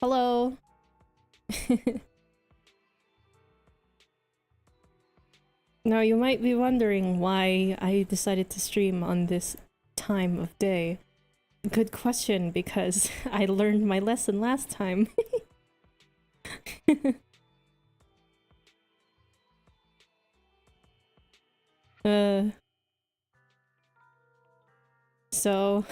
Hello. Now you might be wondering why I decided to stream on this time of day. Good question, because I learned my lesson last time. So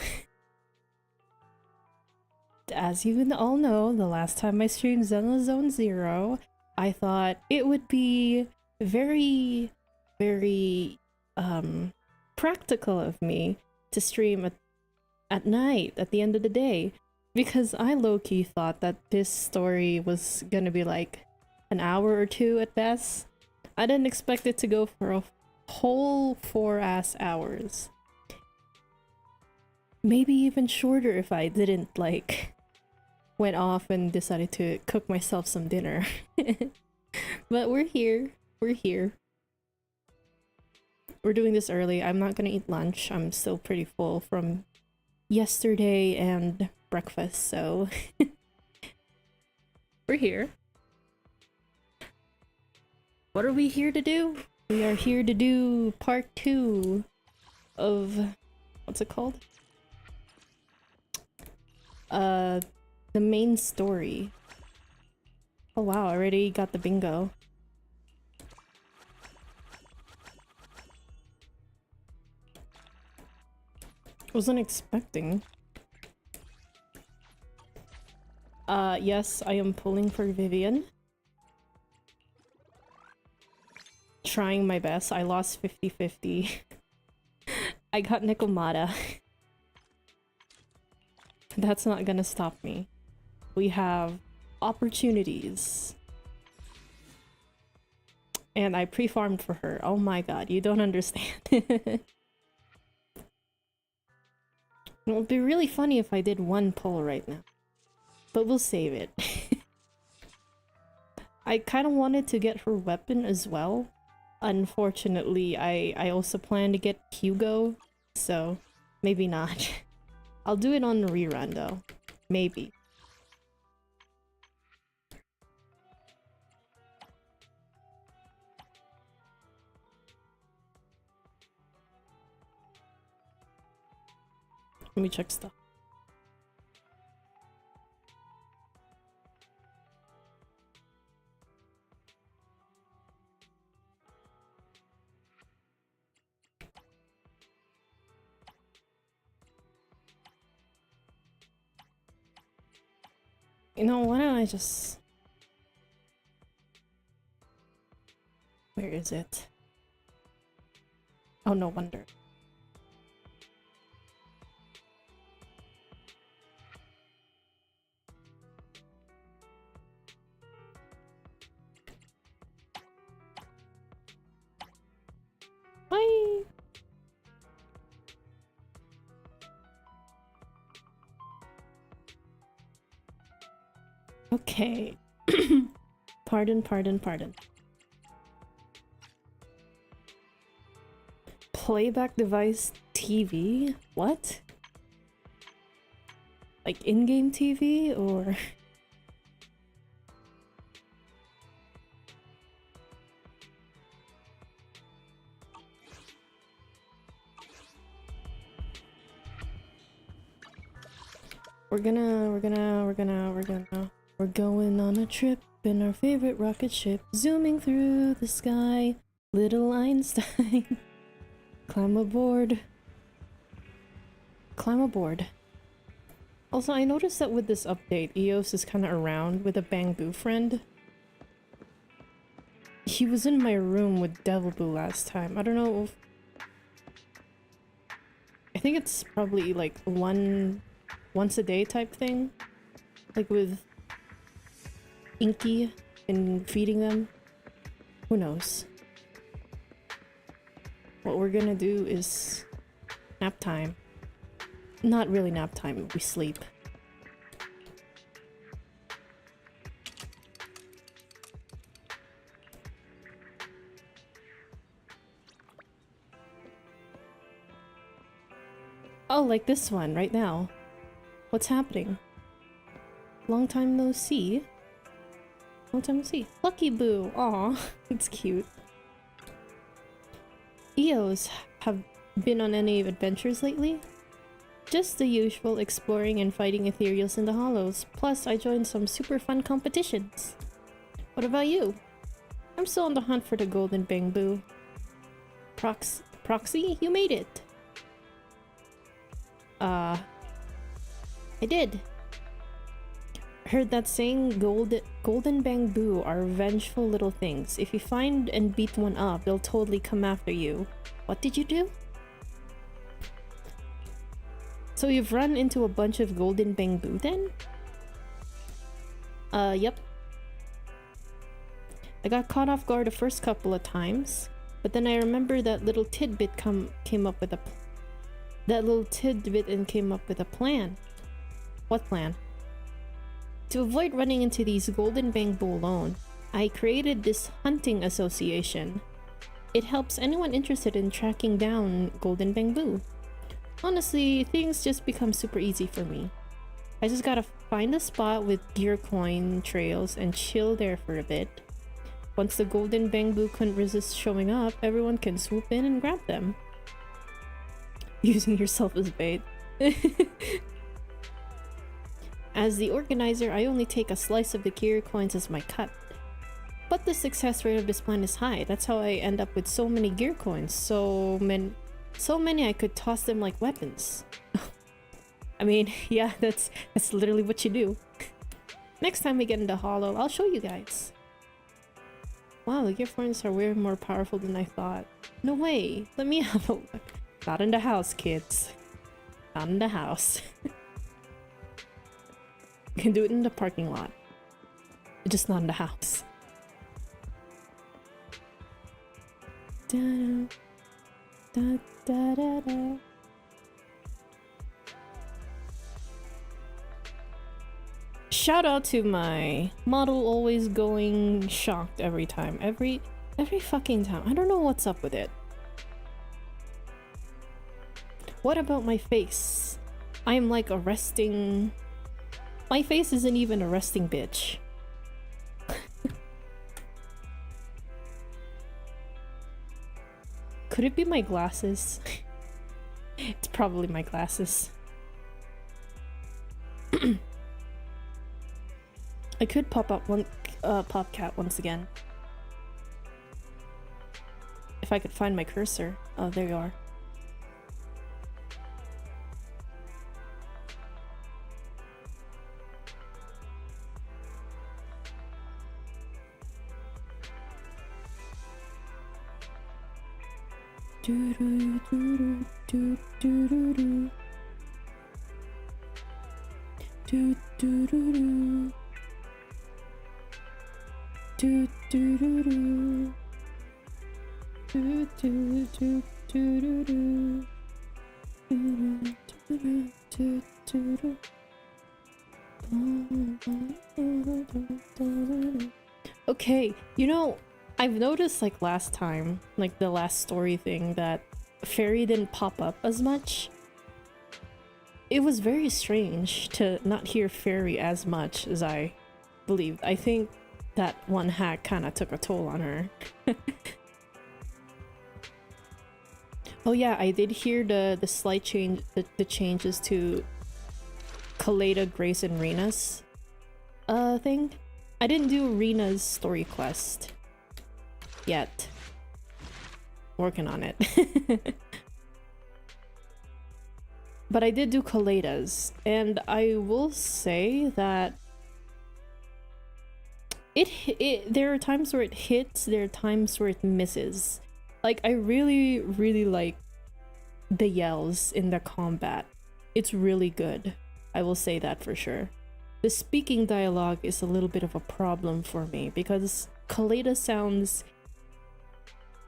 as you all know, the last time I streamed Zenless Zone Zero, I thought it would be very practical of me to stream at night at the end of the day, because I low-key thought that this story was gonna be like an hour or two at best. I didn't expect it to go for a whole 4-ass hours. Maybe even shorter if I didn't like went off and decided to cook myself some dinner. But we're here. We're here. We're doing this early. I'm not gonna eat lunch. I'm still pretty full from yesterday and breakfast, so we're here. What are we here to do? We are here to do part 2 of... what's it called? The main story. Oh wow, I already got the bingo. Wasn't expecting. Yes, I am pulling for Vivian. Trying my best. I lost 50-50. I got Nikomata. That's not gonna stop me. We have opportunities. And I pre-farmed for her. Oh my god, you don't understand. It would be really funny if I did one pull right now. But we'll save it. I kind of wanted to get her weapon as well. Unfortunately, I also plan to get Hugo, so maybe not. I'll do it on the rerun though. Maybe. Let me check stuff. You know, why don't I just... where is it? Oh, no wonder. Bye! Okay. Pardon. Playback device TV? What? Like in-game TV or... We're going on a trip in our favorite rocket ship, zooming through the sky. Little Einstein. Climb aboard. Climb aboard. Also, I noticed that with this update, Eos is kind of around with a Bangbu friend. He was in my room with Devilboo last time. I don't know if... I think it's probably like once a day type thing. Like with Inky and feeding them. Who knows? What we're gonna do is nap time. Not really nap time, we sleep. Oh, like this one right now. What's happening? Long time no see. Long time no see. Lucky Boo. Aw, it's cute. EOs have been on any adventures lately? Just the usual exploring and fighting ethereals in the hollows. Plus, I joined some super fun competitions. What about you? I'm still on the hunt for the golden bamboo. Proxy, you made it. I did. Heard that saying, golden bamboo are vengeful little things. If you find and beat one up, they'll totally come after you. What did you do? So you've run into a bunch of golden bamboo then? Yep. I got caught off guard the first couple of times, but then I remember that little tidbit came up with a plan. What plan? To avoid running into these golden bamboo alone, I created this hunting association. It helps anyone interested in tracking down golden bamboo. Honestly, things just become super easy for me. I just gotta find a spot with gear coin trails and chill there for a bit. Once the golden bamboo couldn't resist showing up, everyone can swoop in and grab them. Using yourself as bait. As the organizer, I only take a slice of the gear coins as my cut. But the success rate of this plan is high. That's how I end up with so many gear coins. So many I could toss them like weapons. I mean, yeah, that's literally what you do. Next time we get into Hollow, I'll show you guys. Wow, the gift coins are way more powerful than I thought. No way! Let me have a look. Not in the house, kids. Not in the house. You can do it in the parking lot. Just not in the house. Da da da da da. Shout out to my model always going shocked every time. Every fucking time. I don't know what's up with it. What about my face? I am like a resting... My face isn't even a resting bitch. Could it be my glasses? It's probably my glasses. I could pop up one Popcat once again. If I could find my cursor. Oh, there you are. Do do do do do do do do do do do do do do do do do do do do. Okay, you know, I've noticed like last time, like the last story thing, that Fairy didn't pop up as much. It was very strange to not hear Fairy as much as I believed. I think that one hack kind of took a toll on her. Oh yeah, I did hear the slight change, the changes to Kaleda, Grace, and Rena's thing. I didn't do Rena's story quest yet. Working on it. But I did do Kaleda's, and I will say that there are times where it hits, there are times where it misses. Like, I really, really like the yells in the combat. It's really good. I will say that for sure. The speaking dialogue is a little bit of a problem for me because Kaleda sounds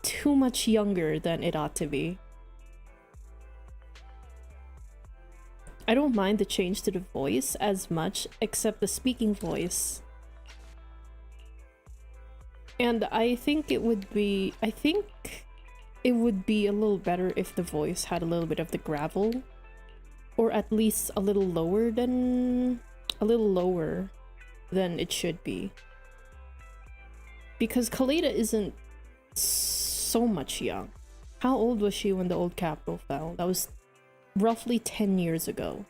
too much younger than it ought to be. I don't mind the change to the voice as much, except the speaking voice. And I think it would be a little better if the voice had a little bit of the gravel, or at least a little lower than it should be. Because Kaleda isn't so much young. How old was she when the old capital fell? That was roughly 10 years ago.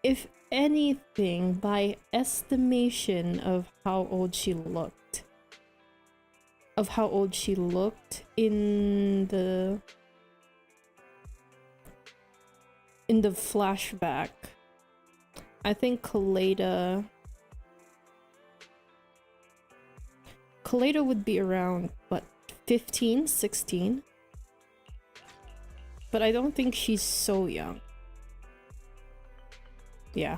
If anything, by estimation of how old she looked, in the flashback, I think Kaleda would be around, what, 15, 16? But I don't think she's so young. Yeah.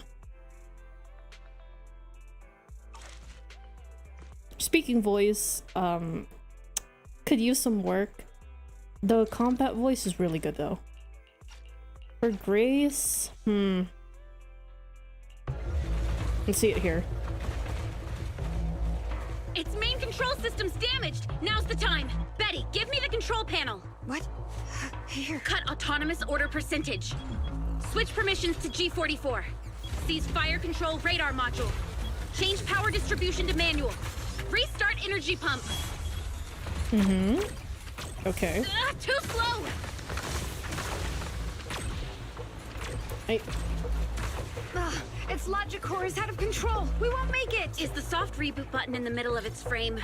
Speaking voice, could use some work. The combat voice is really good though. For Grace, let's see it here. Its main control system's damaged. Now's the time. Betty, give me the control panel. What? Here. Cut autonomous order percentage. Switch permissions to G44. Seize fire control radar module. Change power distribution to manual. Restart energy pump. Okay. Too slow. Its logic core is out of control. We won't make it. Is the soft reboot button in the middle of its frame?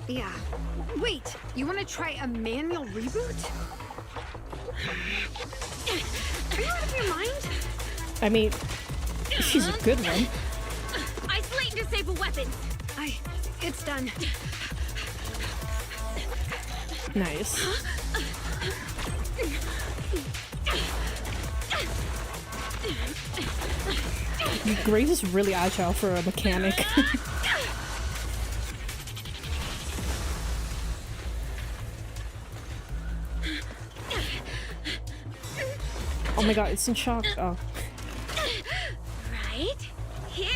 Yeah. Wait, you want to try a manual reboot? Are you out of your mind? I mean, she's a good one. Isolate and disable weapons. It's done. Nice. Grace is really agile for a mechanic. Oh my god, it's in shock. Oh. Right here.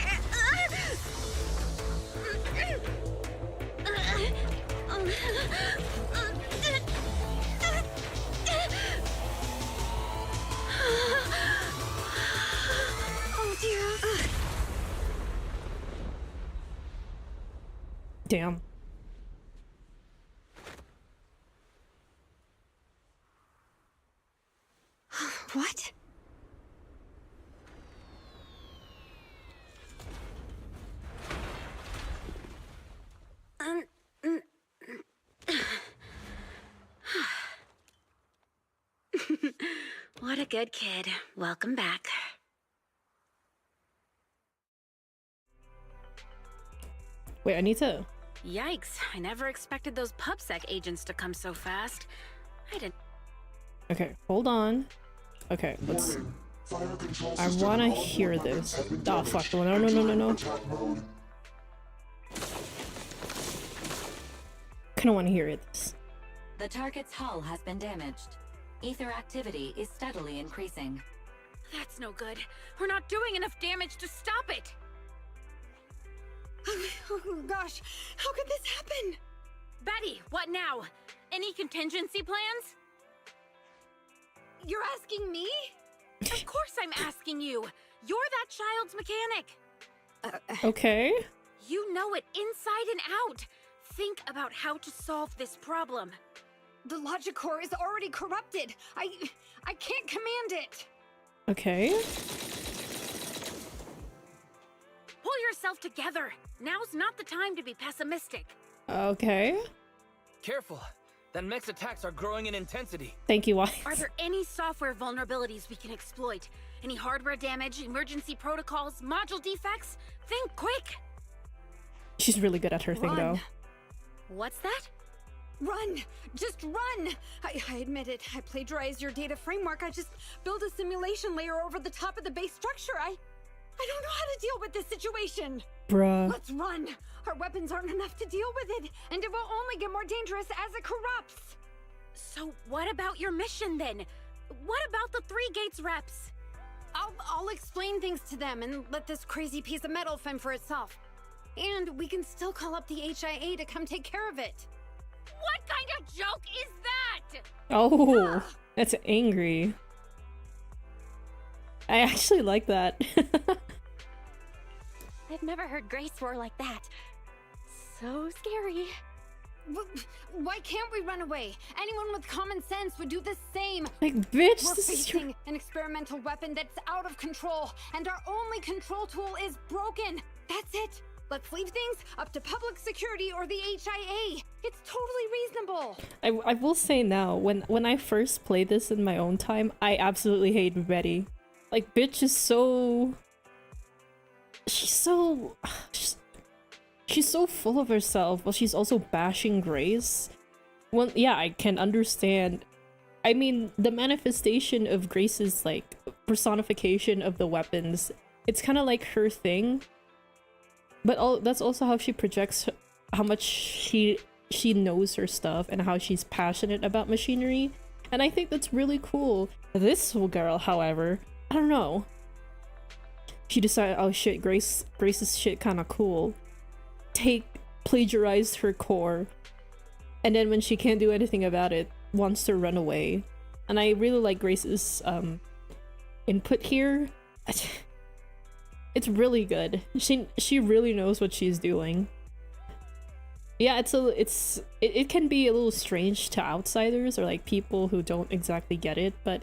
Oh dear. Damn. What? What a good kid. Welcome back. Wait, I need to... Yikes, I never expected those PubSec agents to come so fast. I didn't... Okay, hold on. Okay, let's... I wanna hear this. Oh, fuck. No. Kinda wanna hear it. The target's hull has been damaged. Ether activity is steadily increasing. That's no good. We're not doing enough damage to stop it. Oh gosh, how could this happen? Betty, what now? Any contingency plans? You're asking me? Of course I'm asking you. You're that child's mechanic. Okay. You know it inside and out. Think about how to solve this problem. The logic core is already corrupted. I can't command it. Okay. Pull yourself together. Now's not the time to be pessimistic. Okay. Careful. That mech's attacks are growing in intensity. Thank you, Wyatt. Are there any software vulnerabilities we can exploit? Any hardware damage, emergency protocols, module defects? Think quick! She's really good at her thing, though. What's that? Run! Just run! I admit it. I plagiarized your data framework. I just built a simulation layer over the top of the base structure. I don't know how to deal with this situation. Bruh. Let's run! Our weapons aren't enough to deal with it, and it will only get more dangerous as it corrupts. So what about your mission then? What about the 3 Gates reps? I'll explain things to them and let this crazy piece of metal fend for itself. And we can still call up the HIA to come take care of it. What kind of joke is that? Oh, that's angry. I actually like that. I've never heard Grace roar like that. So scary. Why can't we run away? Anyone with common sense would do the same. Like, bitch, We're this is facing an experimental weapon that's out of control, and our only control tool is broken. That's it. Let's leave things up to public security or the HIA. It's totally reasonable. I will say now, when I first played this in my own time, I absolutely hated Betty. Like, bitch is so... She's so full of herself, but she's also bashing Grace. Well, yeah, I can understand. I mean, the manifestation of Grace's, like, personification of the weapons, it's kind of like her thing. But that's also how she projects how much she knows her stuff and how she's passionate about machinery. And I think that's really cool. This girl, however, I don't know. She decided, oh shit, Grace's shit kind of cool. Plagiarized her core. And then when she can't do anything about it, wants to run away. And I really like Grace's input here. It's really good. She really knows what she's doing. Yeah, it can be a little strange to outsiders or like people who don't exactly get it, but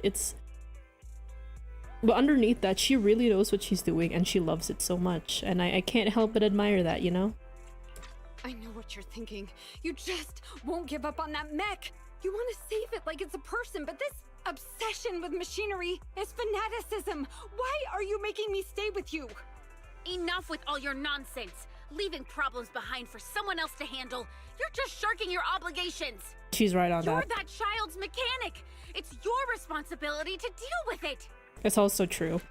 underneath that, she really knows what she's doing and she loves it so much, and I can't help but admire that, you know? I know what you're thinking. You just won't give up on that mech. You want to save it like it's a person, but this obsession with machinery is fanaticism. Why are you making me stay with you? Enough with all your nonsense. Leaving problems behind for someone else to handle. You're just shirking your obligations. She's right on You're that. that child's mechanic. It's your responsibility to deal with it. It's also true.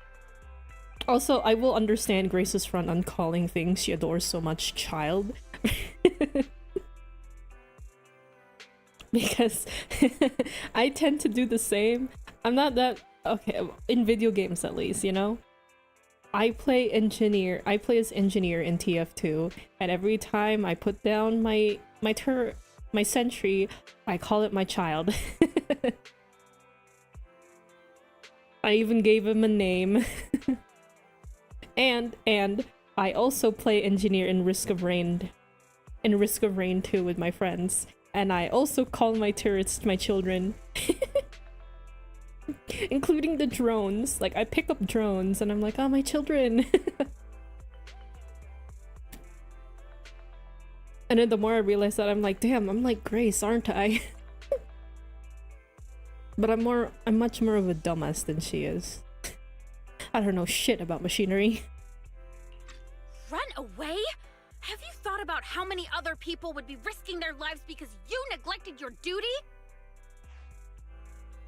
Also, I will understand Grace's front on calling things she adores so much child. Because I tend to do the same. I'm not that... Okay, in video games at least, you know? I play as engineer in TF2, and every time I put down my sentry, I call it my child. I even gave him a name. and I also play engineer in Risk of Rain 2 with my friends, and I also call my turrets my children. Including the drones. Like, I pick up drones and I'm like, oh, my children. And then the more I realize that, I'm like, damn, I'm like Grace, aren't I? But I'm much more of a dumbass than she is. I don't know shit about machinery. Run away? Have you thought about how many other people would be risking their lives because you neglected your duty?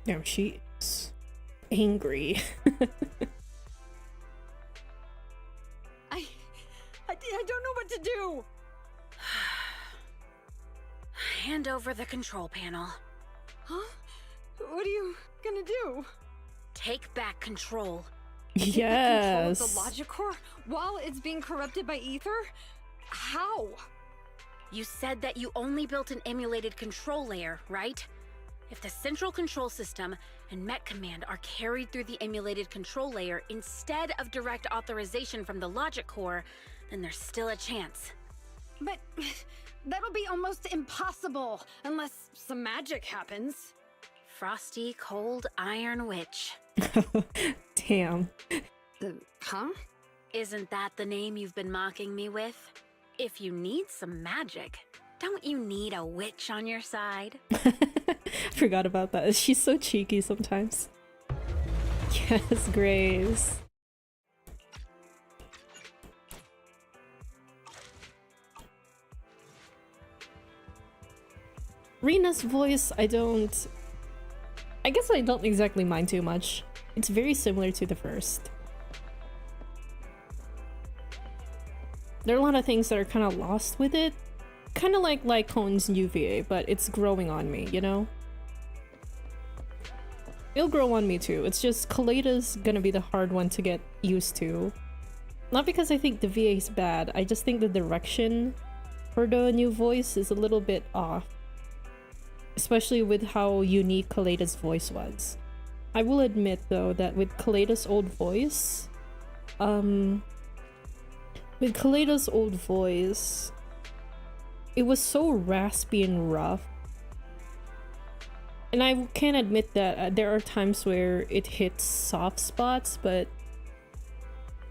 Damn, she is angry. I don't know what to do. Hand over the control panel. Huh? What are you gonna do? Take back control. Yes. Control of the logic core while it's being corrupted by ether? How? You said that you only built an emulated control layer, right? If the central control system and Met Command are carried through the emulated control layer instead of direct authorization from the logic core, then there's still a chance. But that'll be almost impossible unless some magic happens. Frosty Cold Iron Witch. Damn. Huh? Isn't that the name you've been mocking me with? If you need some magic, don't you need a witch on your side? Forgot about that. She's so cheeky sometimes. Yes, Grace. Rena's voice, I guess I don't exactly mind too much. It's very similar to the first. There are a lot of things that are kind of lost with it. Kind of like Lycone's UVA, but it's growing on me, you know? It'll grow on me too. It's just Kaleda's gonna be the hard one to get used to. Not because I think the VA is bad, I just think the direction for the new voice is a little bit off. Especially with how unique Kaleda's voice was. I will admit though that with Kaleda's old voice, it was so raspy and rough. And I can admit that there are times where it hits soft spots, but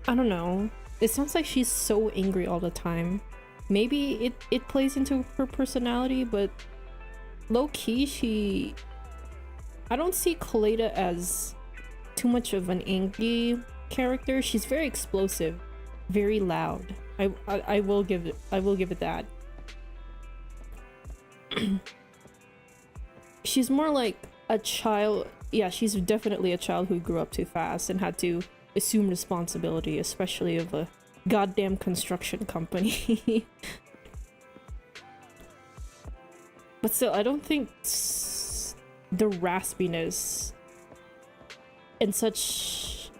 I don't know. It sounds like she's so angry all the time. Maybe it plays into her personality, but low-key, I don't see Kaleda as too much of an angry character. She's very explosive, very loud. I will give it that. She's more like a child. Yeah, she's definitely a child who grew up too fast and had to assume responsibility, especially of a goddamn construction company. But still, I don't think the raspiness and such...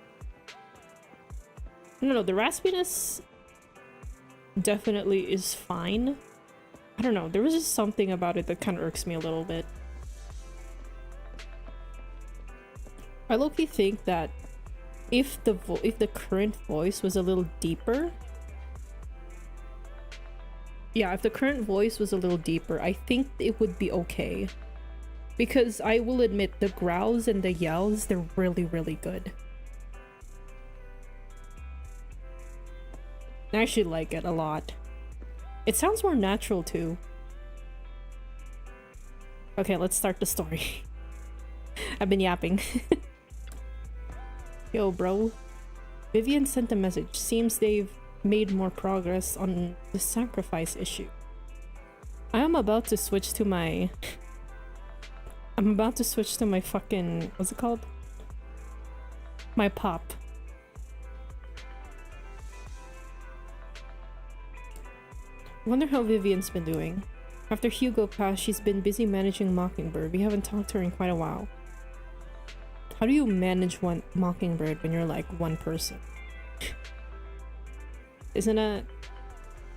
No, the raspiness definitely is fine. I don't know, there was just something about it that kind of irks me a little bit. I low-key think that if the current voice was a little deeper, yeah, if the current voice was a little deeper, I think it would be okay. Because I will admit, the growls and the yells, they're really, really good. I actually like it a lot. It sounds more natural too. Okay, let's start the story. I've been yapping. Yo, bro. Vivian sent a message. Seems they've made more progress on the sacrifice issue. I am about to switch to my... fucking... what's it called? My pop. Wonder how Vivian's been doing. After Hugo passed, she's been busy managing Mockingbird. We haven't talked to her in quite a while. How do you manage one Mockingbird when you're like one person? Isn't it?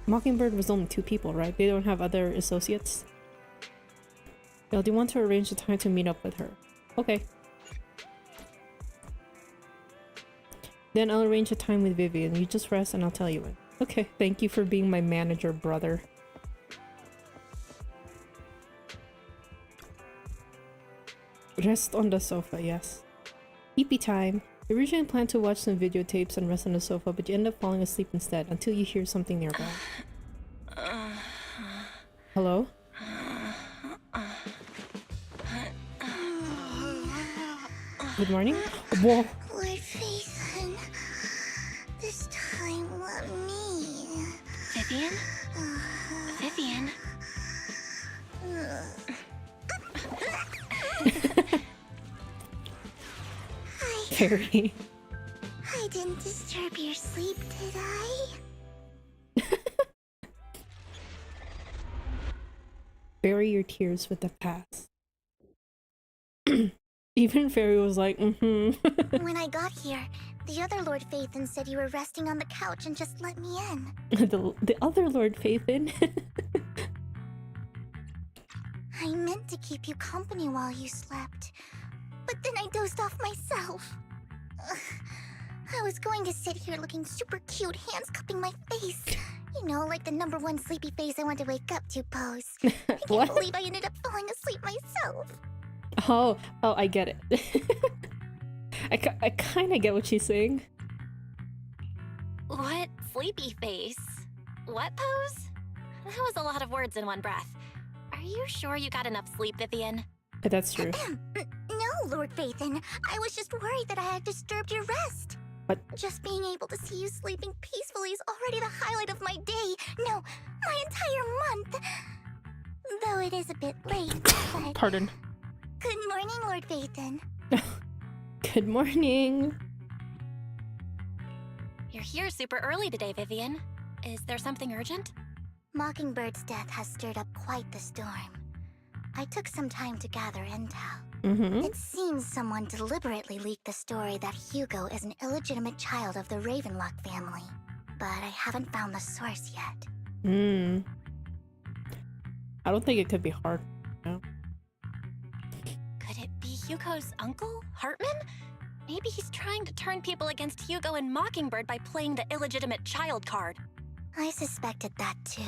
Mockingbird was only 2 people, right? They don't have other associates? Well, do you want to arrange a time to meet up with her? Okay. Then I'll arrange a time with Vivian. You just rest and I'll tell you when. Okay, thank you for being my manager, brother. Rest on the sofa, yes. EP time. You originally planned to watch some videotapes and rest on the sofa, but you end up falling asleep instead until you hear something nearby. Hello? Good morning? Whoa. Lord Faison, this time let me. Vivian? Vivian? Harry. I didn't disturb your sleep, did I? Bury your tears with the past. Even Fairy was like, mm-hmm. When I got here, the other Lord Faison said you were resting on the couch and just let me in. the other Lord Faison? I meant to keep you company while you slept, but then I dozed off myself. I was going to sit here looking super cute, hands cupping my face. You know, like the #1 sleepy face I want to wake up to pose. I can't believe I ended up falling asleep myself. Oh, I get it. I kind of get what she's saying. What sleepy face? What pose? That was a lot of words in one breath. Are you sure you got enough sleep, Vivian? That's true. No, Lord Faison. I was just worried that I had disturbed your rest. What? Just being able to see you sleeping peacefully is already the highlight of my day. No, my entire month. Though it is a bit late, but... Pardon. Good morning, Lord Faison. Good morning. You're here super early today, Vivian. Is there something urgent? Mockingbird's death has stirred up quite the storm. I took some time to gather intel. It seems someone deliberately leaked the story that Hugo is an illegitimate child of the Ravenlock family. But I haven't found the source yet. I don't think it could be hard. No. Could it be Hugo's uncle, Hartman? Maybe he's trying to turn people against Hugo and Mockingbird by playing the illegitimate child card. I suspected that too.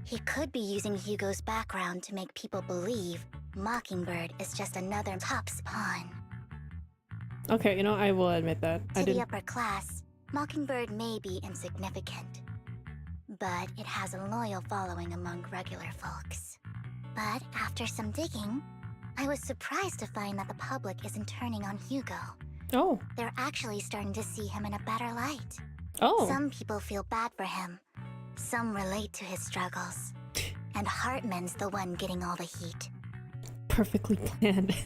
He could be using Hugo's background to make people believe Mockingbird is just another Top's pawn. Okay, you know, I will admit that. To the upper class, Mockingbird may be insignificant, but it has a loyal following among regular folks. But after some digging, I was surprised to find that the public isn't turning on Hugo. Oh. They're actually starting to see him in a better light. Oh. Some people feel bad for him. Some relate to his struggles. And Hartman's the one getting all the heat. Perfectly planned.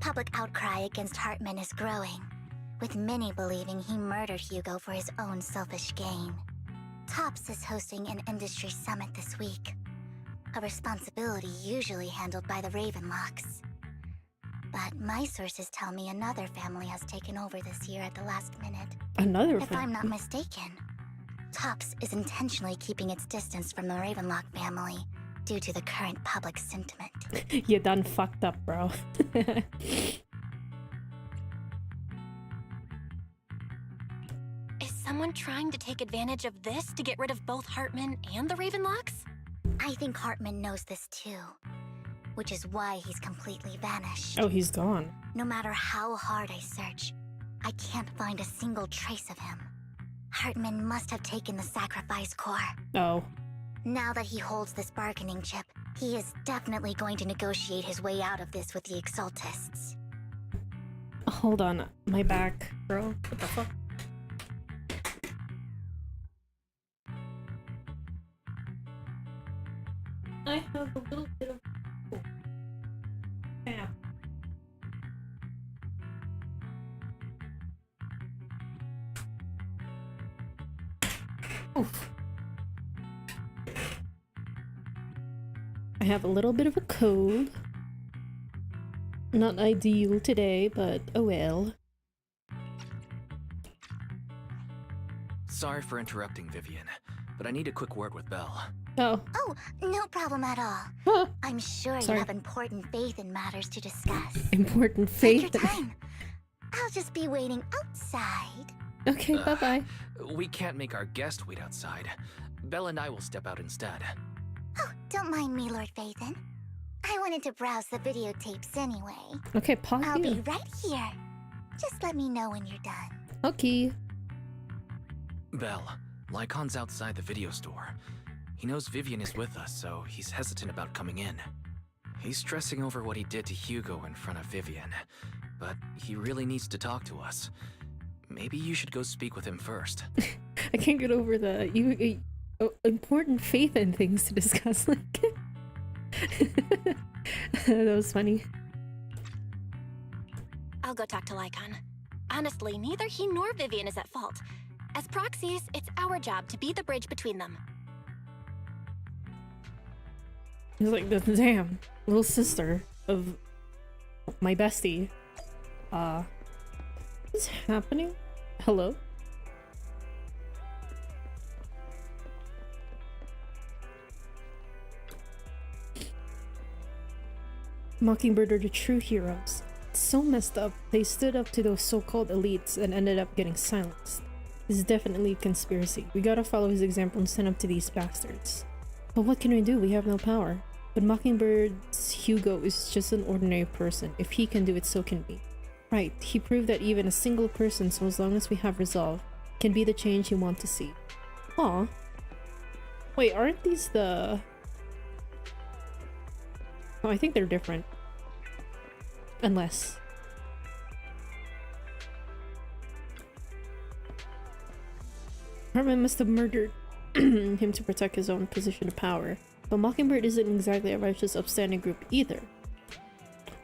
Public outcry against Hartman is growing, with many believing he murdered Hugo for his own selfish gain. Tops is hosting an industry summit this week, a responsibility usually handled by the Ravenlocks. But my sources tell me another family has taken over this year at the last minute. Another If family? I'm not mistaken, Tops is intentionally keeping its distance from the Ravenlock family due to the current public sentiment. You done fucked up, bro. Is someone trying to take advantage of this to get rid of both Hartman and the Ravenlocks? I think Hartman knows this too, which is why he's completely vanished. Oh, he's gone. No matter how hard I search, I can't find a single trace of him. Hartman must have taken the sacrifice core. Oh. Now that he holds this bargaining chip, he is definitely going to negotiate his way out of this with the Exaltists. Hold on. My back, bro. What the fuck? I have a little bit of... Oh. Yeah. Oof. I have a little bit of a cold. Not ideal today, but oh well. Sorry for interrupting, Vivian, but I need a quick word with Belle. Oh. Oh, no problem at all. Huh. I'm sure Sorry. you have important faith in matters to discuss. Important Take faith. your time. I'll just be waiting outside. Okay, bye-bye. We can't make our guest wait outside. Belle and I will step out instead. Oh, don't mind me, Lord Phaethon. I wanted to browse the videotapes anyway. Okay, pause I'll here. be right here. Just let me know when you're done. Okay. Belle, Lycon's outside the video store. He knows Vivian is with us, so he's hesitant about coming in. He's stressing over what he did to Hugo in front of Vivian, but he really needs to talk to us. Maybe you should go speak with him first. I can't get over the important faith and things to discuss. Like, that was funny. I'll go talk to Lycon. Honestly, neither he nor Vivian is at fault. As proxies, it's our job to be the bridge between them. He's like, the damn little sister of my bestie. What's happening? Hello? Mockingbird are the true heroes. It's so messed up. They stood up to those so-called elites and ended up getting silenced. This is definitely a conspiracy. We gotta follow his example and stand up to these bastards. But what can we do? We have no power. But Mockingbird's Hugo is just an ordinary person. If he can do it, so can we. Right, he proved that even a single person, so as long as we have resolve, can be the change you want to see. Aw. Wait, aren't these the... Oh, I think they're different. Unless... Hartman must have murdered him to protect his own position of power. But Mockingbird isn't exactly a righteous, upstanding group either.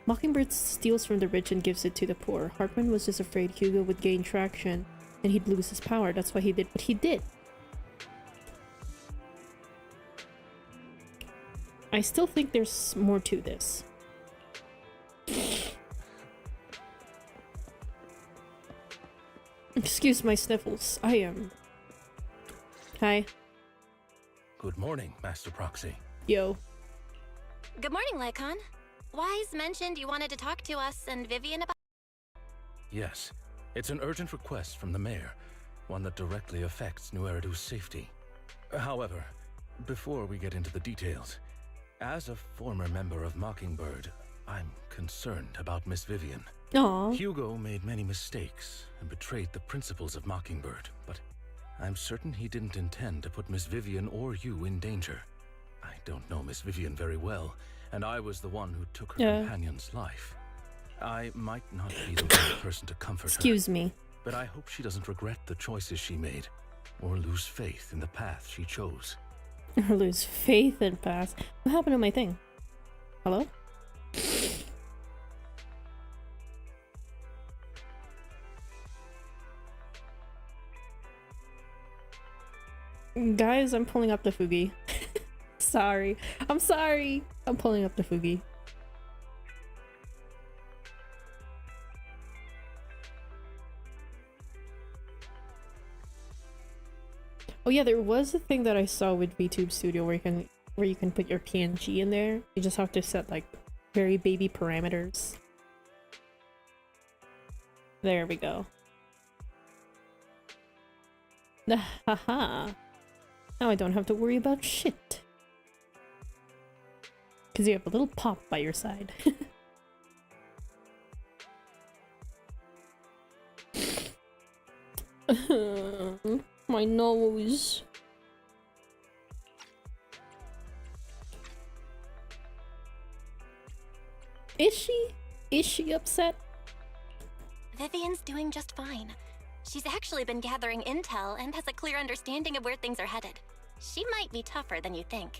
Mockingbird steals from the rich and gives it to the poor. Hartman was just afraid Hugo would gain traction and he'd lose his power. That's why he did what he did. I still think there's more to this. Excuse my sniffles. I am... Hi. Good morning, Master Proxy. Yo. Good morning, Lycon. Wise mentioned you wanted to talk to us and Vivian about. Yes, it's an urgent request from the mayor, one that directly affects New Eridu's safety. However, before we get into the details, as a former member of Mockingbird, I'm concerned about Miss Vivian. Aw. Hugo made many mistakes and betrayed the principles of Mockingbird, but I'm certain he didn't intend to put Miss Vivian or you in danger. I don't know Miss Vivian very well, and I was the one who took her companion's life. I might not be the right person to comfort her. Excuse me. But I hope she doesn't regret the choices she made, or lose faith in the path she chose. Or lose faith in past. What happened to my thing? Hello? Guys, I'm pulling up the Fugi. Sorry. I'm sorry. I'm pulling up the Fugi. Oh yeah, there was a thing that I saw with VTube Studio where you can put your PNG in there. You just have to set like very baby parameters. There we go. Haha. Now I don't have to worry about shit. Because you have a little pop by your side. My nose. Is she? Is she upset? Vivian's doing just fine. She's actually been gathering intel and has a clear understanding of where things are headed. She might be tougher than you think.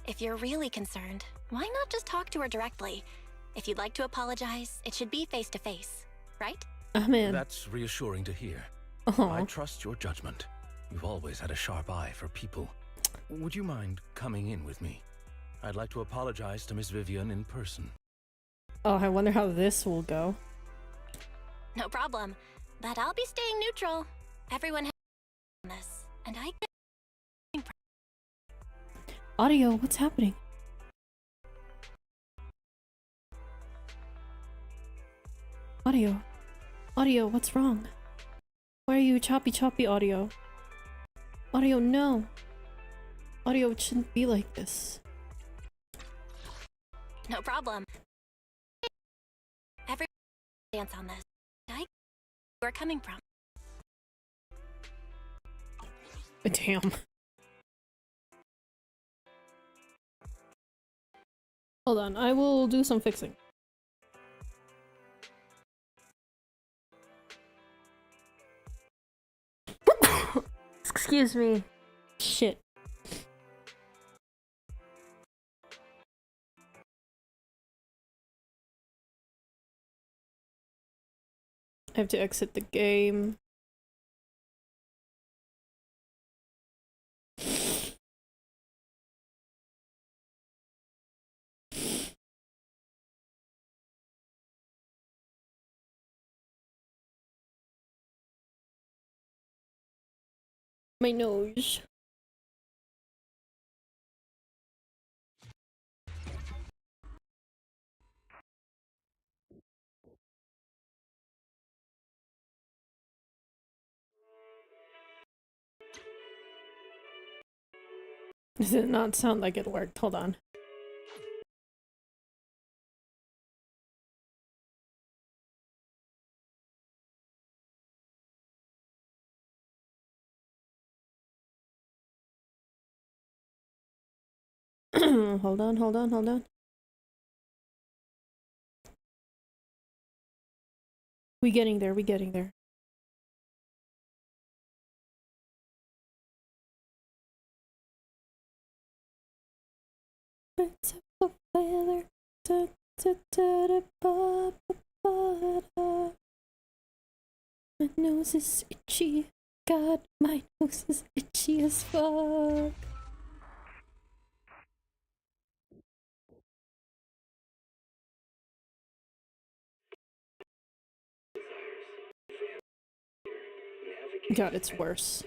If you're really concerned, why not just talk to her directly? If you'd like to apologize, it should be face to face, right? I'm in. That's reassuring to hear. Aww. I trust your judgment. You've always had a sharp eye for people. Would you mind coming in with me? I'd like to apologize to Miss Vivian in person. Oh, I wonder how this will go. No problem. But I'll be staying neutral. Everyone has this, and I get Audio, what's happening? Audio. Audio, what's wrong? Why are you choppy audio? Audio, no. Audio, it shouldn't be like this. no problem. Everyone dance on this. I get where you're coming from. Damn. Hold on, I will do some fixing. Excuse me. Shit. I have to exit the game. My nose. This did not sound like it worked. Hold on. Hold on. We getting there. Birds of a feather. Da, da, da, da, ba, ba, ba, da. My nose is itchy. God, my nose is itchy as fuck. God, it's worse.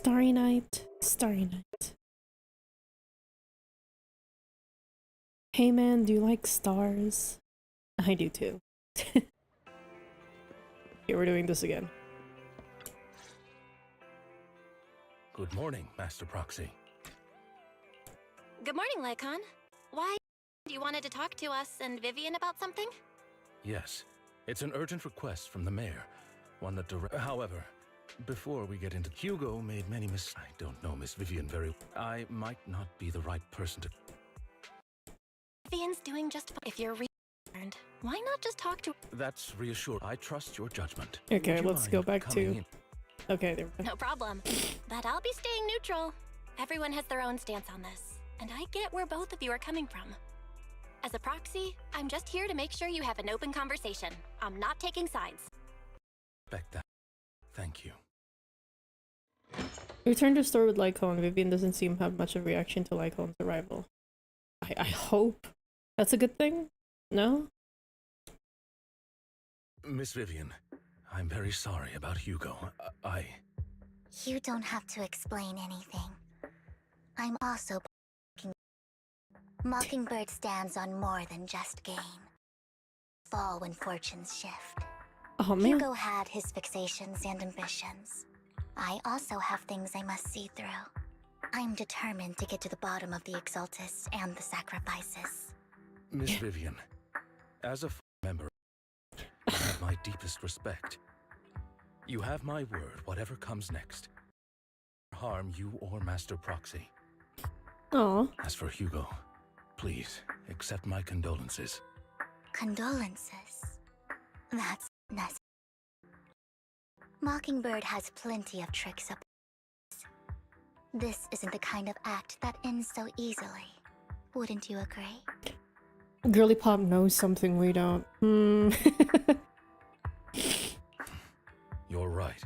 Starry night, starry night. Hey man, do you like stars? I do too. Okay, we're doing this again. Good morning, Master Proxy. Good morning, Lycon. Why? You wanted to talk to us and Vivian about something? Yes, it's an urgent request from the mayor. One that However, before we get into Hugo made many I don't know Miss Vivian very I might not be the right person to Vivian's doing just fine. If you're concerned, why not just talk to That's reassured. I trust your judgment. Okay, Would you let's go mind back coming to... in? Okay, there we go. No problem. But I'll be staying neutral. Everyone has their own stance on this, and I get where both of you are coming from. As a proxy, I'm just here to make sure you have an open conversation. I'm not taking sides. Respect that. Thank you. We returned to the store with Lycon. Vivian doesn't seem to have much of a reaction to Lycon's arrival. I hope that's a good thing? No? Miss Vivian, I'm very sorry about Hugo. You don't have to explain anything. I'm also Mockingbird stands on more than just gain. Fall when fortunes shift. Oh man. Hugo had his fixations and ambitions. I also have things I must see through. I'm determined to get to the bottom of the Exaltists and the sacrifices. Miss Vivian, as a member, you have my deepest respect. You have my word, whatever comes next. Harm you or Master Proxy. Aw. As for Hugo, please accept my condolences. Condolences? That's necessary. Mockingbird has plenty of tricks up. This isn't the kind of act that ends so easily. Wouldn't you agree? Girly Pop knows something we don't. You're right.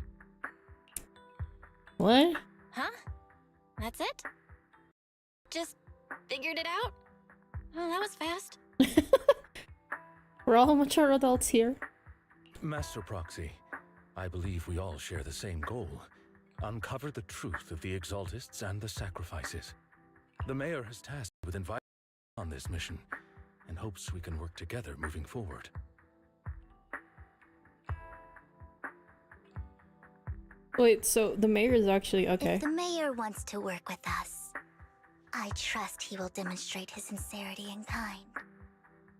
What? Huh? That's it? Just figured it out? Oh, that was fast. We're all mature adults here. Master Proxy, I believe we all share the same goal. Uncover the truth of the Exaltists and the sacrifices. The mayor has tasked me with inviting on this mission, and hopes we can work together moving forward. Wait, so the mayor is actually okay. If the mayor wants to work with us, I trust he will demonstrate his sincerity and kind.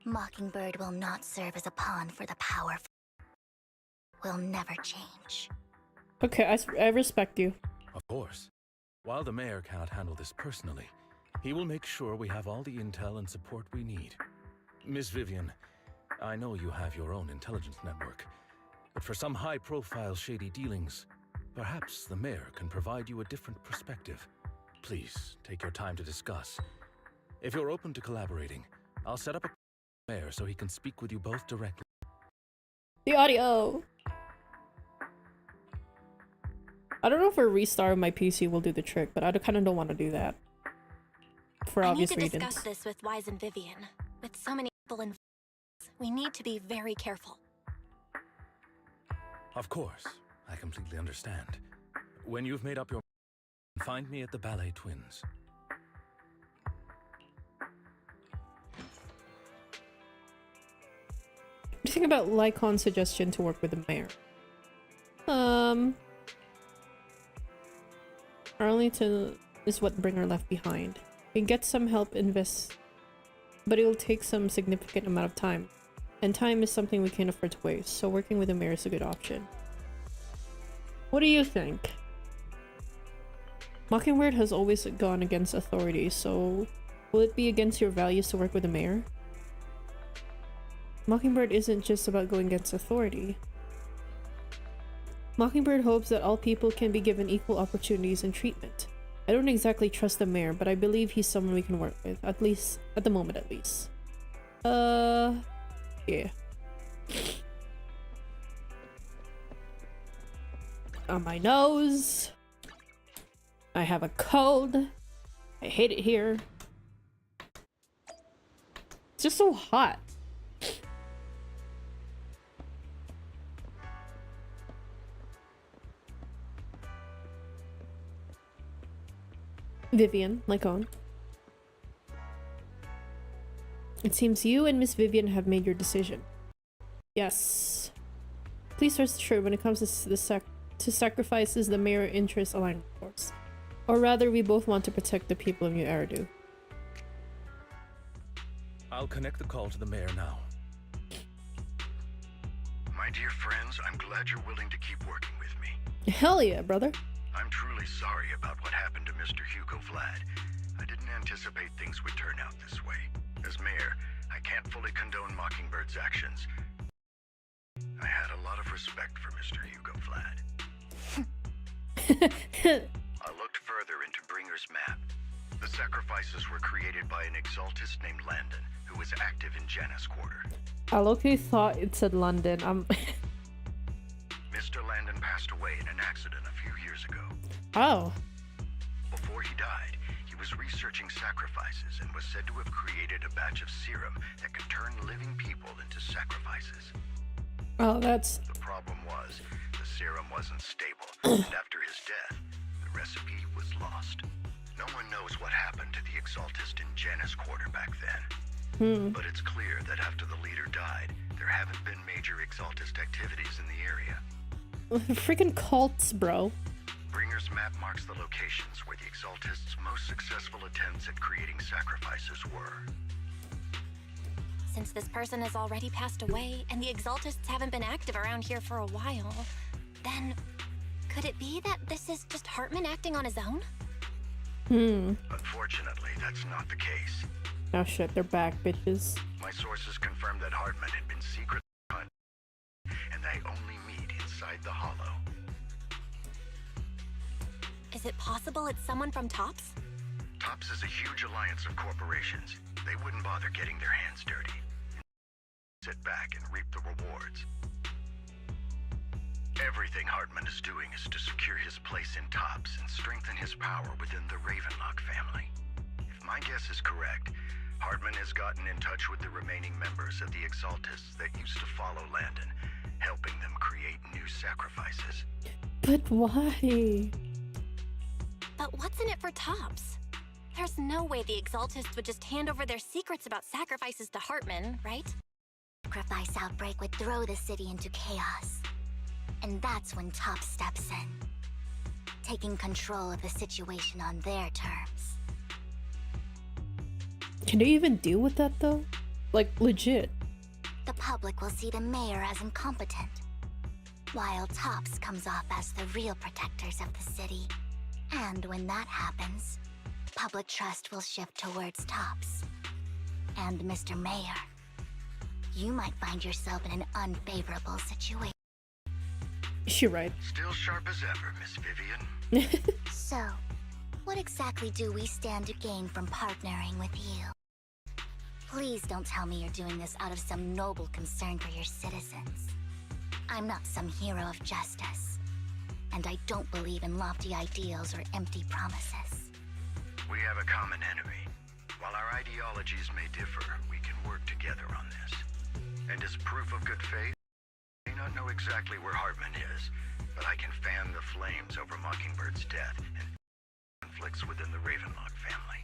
Mockingbird will not serve as a pawn for the power. Will never change. Okay, I respect you. Of course. While the mayor cannot handle this personally, he will make sure we have all the intel and support we need. Miss Vivian, I know you have your own intelligence network, but for some high-profile shady dealings, perhaps the mayor can provide you a different perspective. Please, take your time to discuss. If you're open to collaborating, I'll set up a mayor so he can speak with you both directly. The audio! I don't know if a restart of my PC will do the trick, but I kind of don't want to do that. For obvious I need to reasons. discuss this with Wise and Vivian. With so many people involved, we need to be very careful. Of course, I completely understand. When you've made up your mind, find me at the Ballet Twins. What do you think about Lycon's suggestion to work with the mayor? Arlington is what Bringer left behind. We can get some help but it will take some significant amount of time. And time is something we can't afford to waste, so working with the mayor is a good option. What do you think? Mockingbird has always gone against authority, so will it be against your values to work with the mayor? Mockingbird isn't just about going against authority. Mockingbird hopes that all people can be given equal opportunities and treatment. I don't exactly trust the mayor, but I believe he's someone we can work with, at least, at the moment at least. Yeah. On my nose. I have a cold. I hate it here. It's just so hot. Vivian, like on. It seems you and Miss Vivian have made your decision. Yes. Please rest assured, when it comes to sacrifices, the mayor interests align, of course. Or rather, we both want to protect the people of New Eridu. I'll connect the call to the mayor now. My dear friends, I'm glad you're willing to keep working with me. Hell yeah, brother. I'm truly sorry about what happened to Mr. Hugo Vlad. I didn't anticipate things would turn out this way. As mayor, I can't fully condone Mockingbird's actions. I had a lot of respect for Mr. Hugo Vlad. I looked further into Bringer's map. The sacrifices were created by an exaltist named Landon, who was active in Janus Quarter. I low-key thought it said London. Mr. Landon passed away in an accident a few years ago. Oh. Before he died, he was researching sacrifices and was said to have created a batch of serum that could turn living people into sacrifices. Oh, that's... The problem was, the serum wasn't stable, and after his death, the recipe was lost. No one knows what happened to the exaltist in Janus Quarter back then. But it's clear that after the leader died, there haven't been major exaltist activities in the area. Freaking cults, bro. Bringer's map marks the locations where the exaltists' most successful attempts at creating sacrifices were. Since this person has already passed away, and the exaltists haven't been active around here for a while, then could it be that this is just Hartman acting on his own? Unfortunately, that's not the case. Oh shit, they're back, bitches. My sources confirmed that Hartman had been secretly hunted, and they only meet inside the Hollow. Is it possible it's someone from TOPS? TOPS is a huge alliance of corporations. They wouldn't bother getting their hands dirty. Sit back and reap the rewards. Everything Hartman is doing is to secure his place in TOPS and strengthen his power within the Ravenlock family. If my guess is correct, Hartman has gotten in touch with the remaining members of the Exaltists that used to follow Landon, helping them create new sacrifices. But why? But what's in it for TOPS? There's no way the Exaltists would just hand over their secrets about sacrifices to Hartman, right? Sacrifice outbreak would throw the city into chaos. And that's when TOPS steps in, taking control of the situation on their terms. Can they even deal with that though? Like, legit. The public will see the mayor as incompetent, while TOPS comes off as the real protectors of the city. And when that happens, public trust will shift towards TOPS. And Mr. Mayor, you might find yourself in an unfavorable situation. Is she right? Still sharp as ever, Miss Vivian. So, what exactly do we stand to gain from partnering with you? Please don't tell me you're doing this out of some noble concern for your citizens. I'm not some hero of justice, and I don't believe in lofty ideals or empty promises. We have a common enemy. While our ideologies may differ, we can work together on this. And as proof of good faith, I may not know exactly where Hartman is, but I can fan the flames over Mockingbird's death and conflicts within the Ravenlock family.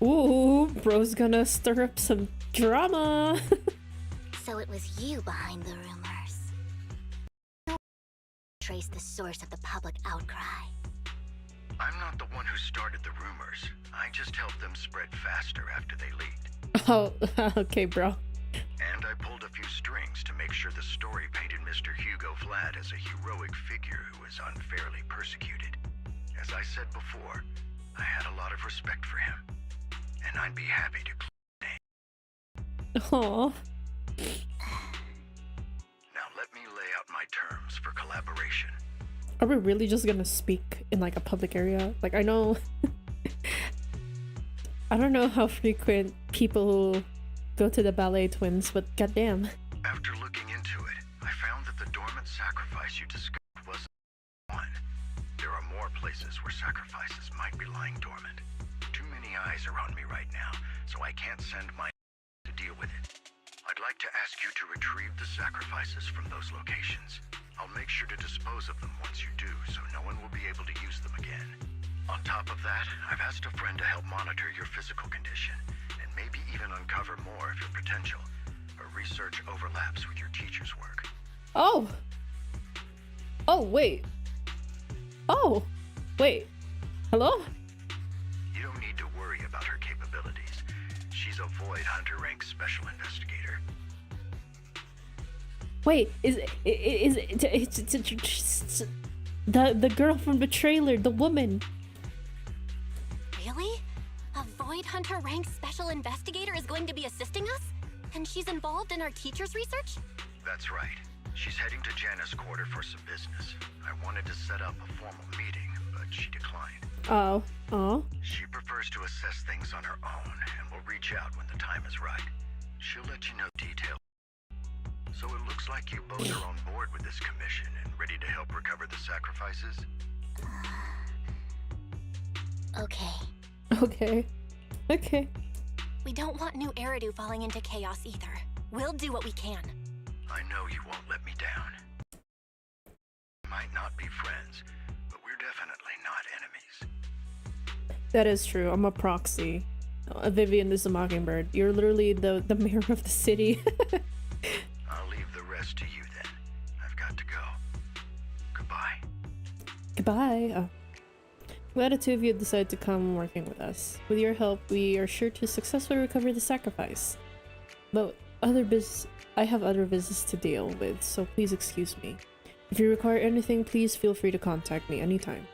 Ooh, bro's gonna stir up some drama. So it was you behind the rumors. Trace the source of the public outcry. I'm not the one who started the rumors. I just helped them spread faster after they leaked. Oh, okay, bro. And I pulled a few strings to make sure the story painted Mr. Hugo Vlad as a heroic figure who was unfairly persecuted. As I said before, I had a lot of respect for him, and I'd be happy to clear the name. Aww. Now let me lay out my terms for collaboration. Are we really just gonna speak in like a public area? Like, I know I don't know how frequent people go to the Ballet Twins, but goddamn. After looking into it, I found that the dormant sacrifice you discovered wasn't one. There are more places where sacrifices might be lying dormant. Too many eyes are on me right now, so I can't send my to deal with it. I'd like to ask you to retrieve the sacrifices from those locations. I'll make sure to dispose of them once you do, so no one will be able to use them again. On top of that, I've asked a friend to help monitor your physical condition, and maybe even uncover more of your potential. Her research overlaps with your teacher's work. Oh! Oh, wait. Oh! Wait. Hello? You don't need to worry about her capabilities. She's a Void Hunter rank special investigator. Wait, is the girl from the trailer, the woman? Really? A Void Hunter ranked special investigator is going to be assisting us? And she's involved in our teacher's research? That's right. She's heading to Janna's quarter for some business. I wanted to set up a formal meeting, but she declined. Oh. Oh. She prefers to assess things on her own, and will reach out when the time is right. She'll let you know details. So it looks like you both are on board with this commission and ready to help recover the sacrifices? Okay. Okay. Okay. We don't want new Eridu falling into chaos either. We'll do what we can. I know you won't let me down. We might not be friends, but we're definitely not enemies. That is true. I'm a proxy. Vivian is a mockingbird. You're literally the mayor of the city. I'll leave the rest to you then. I've got to go. Goodbye. Goodbye. Glad the two of you decided to come working with us. With your help, we are sure to successfully recover the sacrifice. But I have other business to deal with, so please excuse me. If you require anything, please feel free to contact me anytime.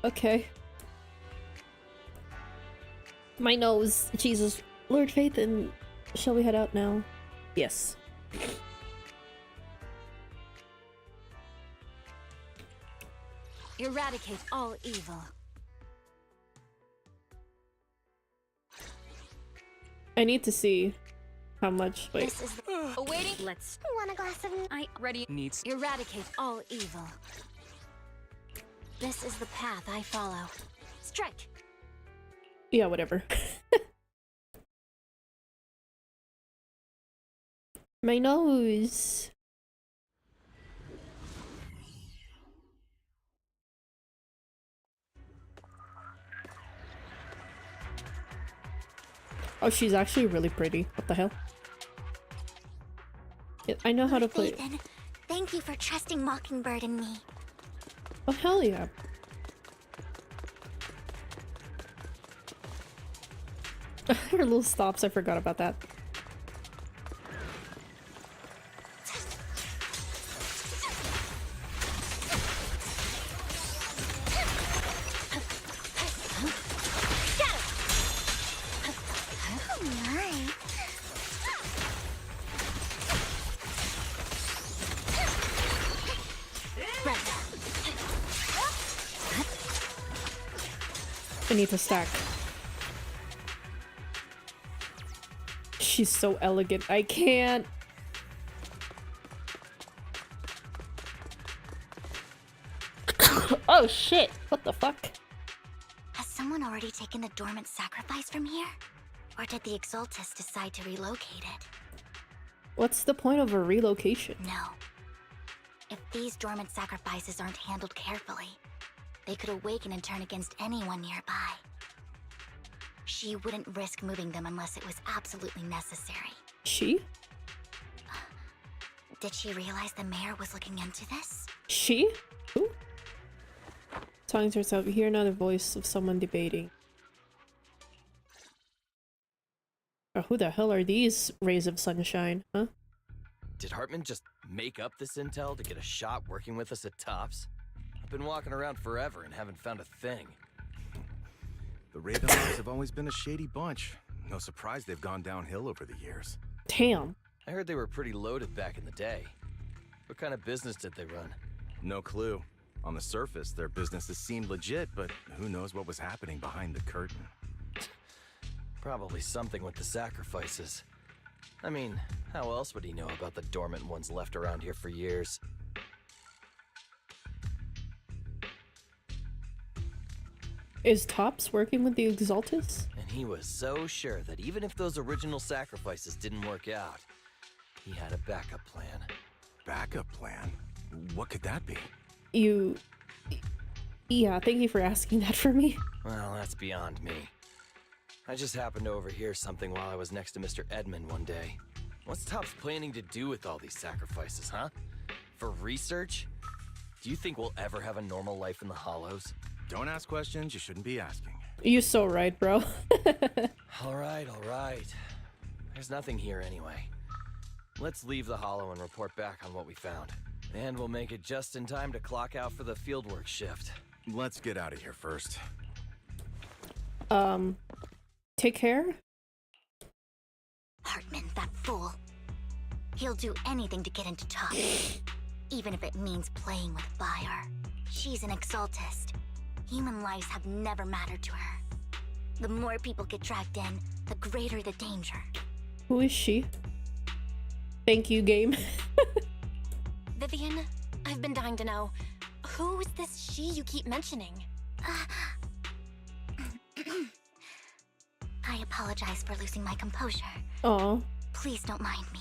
Okay. My nose. Jesus. Lord Faith, and shall we head out now? Yes. Eradicate all evil. I need to see how much. Wait. This is the awaiting. Let's. Want a glass of... I ready. Needs. Eradicate all evil. This is the path I follow. Strike. Yeah, whatever. My nose. Oh, she's actually really pretty. What the hell? I know how to play. Ethan, thank you for trusting Mockingbird and me. Oh, hell yeah. Her little stops, I forgot about that. I need to stack. She's so elegant. I can't. Oh shit! What the fuck? Has someone already taken the dormant sacrifice from here? Or did the Exaltus decide to relocate it? What's the point of a relocation? No. If these dormant sacrifices aren't handled carefully, they could awaken and turn against anyone nearby. She wouldn't risk moving them unless it was absolutely necessary. She? Did she realize the mayor was looking into this? She? Who? Talking to herself, you hear another voice of someone debating. Oh, who the hell are these rays of sunshine, huh? Did Hartman just make up this intel to get a shot working with us at Tops? I've been walking around forever and haven't found a thing. The Ravenlocks have always been a shady bunch. No surprise they've gone downhill over the years. Damn. I heard they were pretty loaded back in the day. What kind of business did they run? No clue. On the surface, their businesses seemed legit, but who knows what was happening behind the curtain. Probably something with the sacrifices. I mean, how else would he know about the dormant ones left around here for years? Is Tops working with the Exaltus? And he was so sure that even if those original sacrifices didn't work out, he had a backup plan. Backup plan? What could that be? Yeah, thank you for asking that for me. Well, that's beyond me. I just happened to overhear something while I was next to Mr. Edmund one day. What's Topps planning to do with all these sacrifices, huh? For research? Do you think we'll ever have a normal life in the Hollows? Don't ask questions you shouldn't be asking. You're so right, bro. All right. There's nothing here anyway. Let's leave the Hollow and report back on what we found. And we'll make it just in time to clock out for the fieldwork shift. Let's get out of here first. Take care? Hartman, that fool. He'll do anything to get into talk. Even if it means playing with fire. She's an exaltist. Human lives have never mattered to her. The more people get dragged in, the greater the danger. Who is she? Thank you, game. Vivian, I've been dying to know. Who's this she you keep mentioning? I apologize for losing my composure. Oh. Please don't mind me.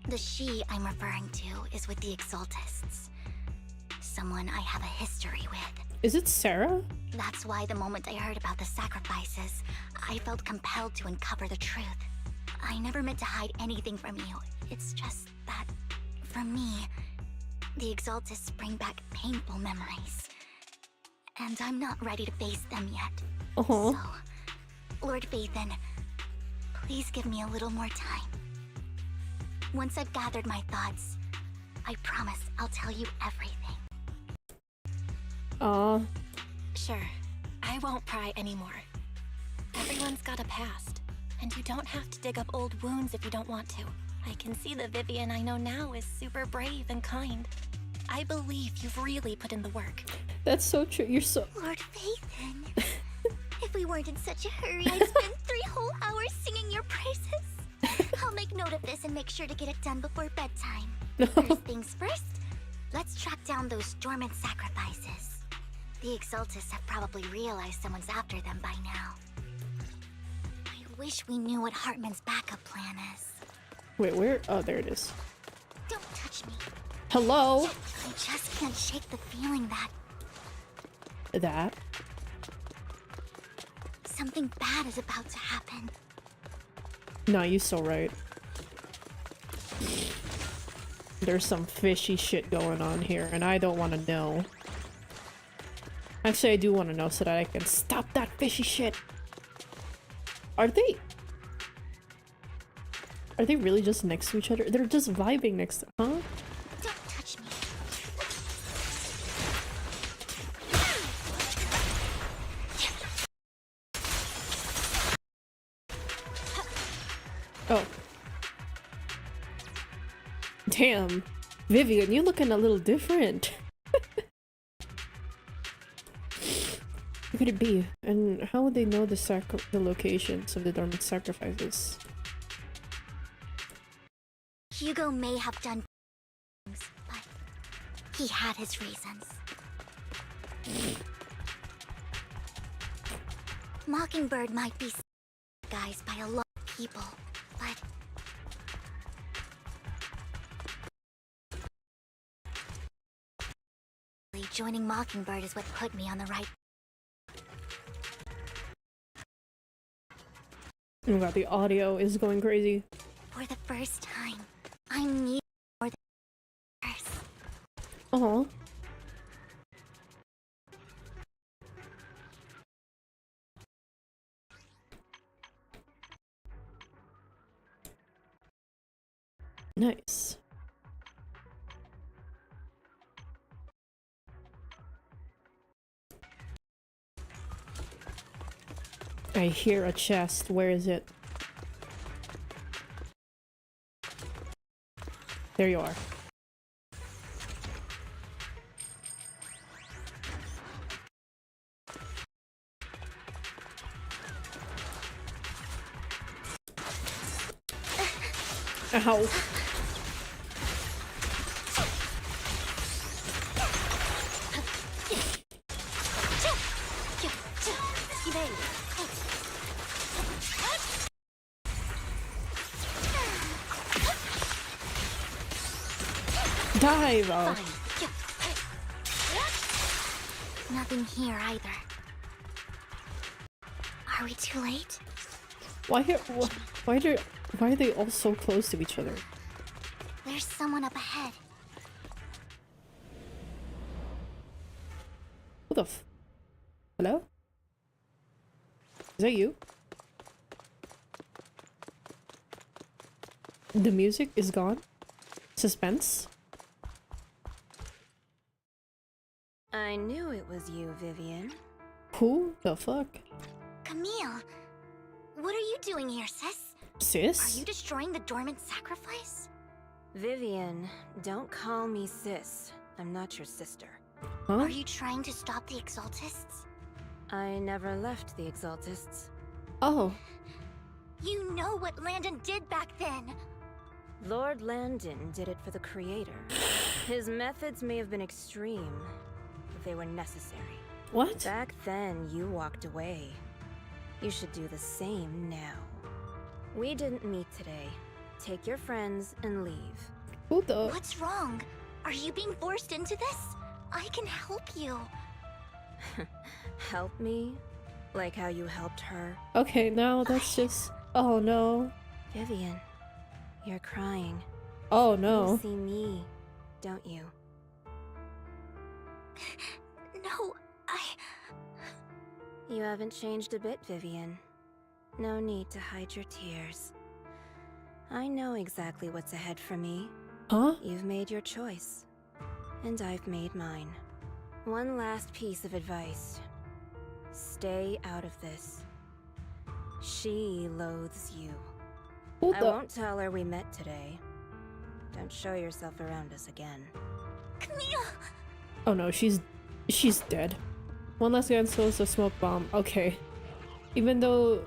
The she I'm referring to is with the Exaltists. Someone I have a history with. Is it Sarah? That's why the moment I heard about the sacrifices, I felt compelled to uncover the truth. I never meant to hide anything from you. It's just that, for me, the Exaltists bring back painful memories. And I'm not ready to face them yet. Uh-huh. So, Lord Phaethon, please give me a little more time. Once I've gathered my thoughts, I promise I'll tell you everything. Sure. I won't pry anymore. Everyone's got a past, and you don't have to dig up old wounds if you don't want to. I can see the Vivian I know now is super brave and kind. I believe you've really put in the work. That's so true. You're so... Lord Phaethon, if we weren't in such a hurry, I'd spend 3 whole hours singing your praises. I'll make note of this and make sure to get it done before bedtime. First things first, let's track down those dormant sacrifices. The Exaltists have probably realized someone's after them by now. I wish we knew what Hartman's backup plan is. Wait, where? Oh, there it is. Don't touch me. Hello? I just can't shake the feeling that That? something bad is about to happen. No, you're so right. There's some fishy shit going on here, and I don't want to know. Actually, I do want to know so that I can stop that fishy shit. Are they really just next to each other? They're just vibing next to... Huh? Don't touch me. Oh. Damn. Vivian, you're looking a little different. Who could it be? And how would they know the locations of the dormant sacrifices? Hugo may have done things, but he had his reasons. Mockingbird might be guys by a lot of people, but joining Mockingbird is what put me on the right. Oh my god, the audio is going crazy. For the first time, I need more than others. Uh-huh. Nice. I hear a chest. Where is it? There you are. Ow. Dive! Nothing here either. Are we too late? Why are they all so close to each other? There's someone up ahead. Who the f- Hello? Is that you? The music is gone? Suspense? I knew it was you, Vivian. Who the fuck? Camille, what are you doing here, sis? Sis? Are you destroying the dormant sacrifice? Vivian, don't call me sis. I'm not your sister. Huh? Are you trying to stop the Exaltists? I never left the Exaltists. Oh. You know what Landon did back then. Lord Landon did it for the Creator. His methods may have been extreme, but they were necessary. What? Back then, you walked away. You should do the same now. We didn't meet today. Take your friends and leave. Who the? What's wrong? Are you being forced into this? I can help you. Help me? Like how you helped her? Okay, now that's just... Oh no. Vivian, you're crying. Oh no. You see me, don't you? No, You haven't changed a bit, Vivian. No need to hide your tears. I know exactly what's ahead for me. Huh? You've made your choice. And I've made mine. One last piece of advice. Stay out of this. She loathes you. Who I the? won't tell her we met today. Don't show yourself around us again. Camille! Oh no, she's dead. One last gun throws a smoke bomb. Okay. Even though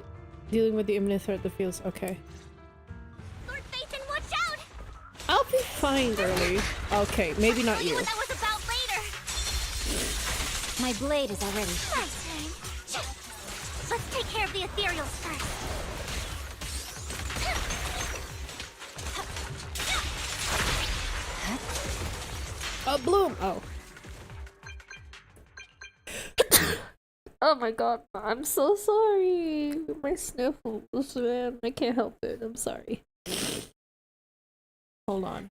dealing with the imminent threat that feels okay. Lord Phaeton, watch out! I'll be fine, girlie. Okay, maybe not you. What that was about later. My blade is already. My turn. Let's take care of the ethereals first. Bloom! Oh. Oh my god, I'm so sorry. My sniffles, man. I can't help it. I'm sorry. Hold on.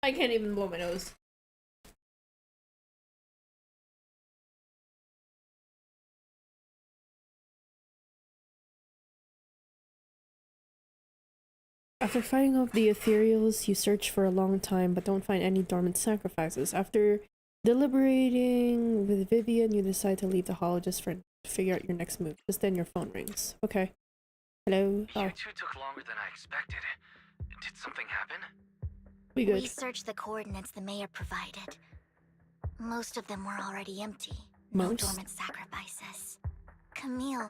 I can't even blow my nose. After fighting off the ethereals, you search for a long time but don't find any dormant sacrifices. After deliberating with Vivian, you decide to leave the hall just to figure out your next move. Just then your phone rings. Okay. Hello? Oh. You two took longer than I expected. Did something happen? We good. We searched the coordinates the mayor provided. Most of them were already empty. No Most? dormant sacrifices. Camille,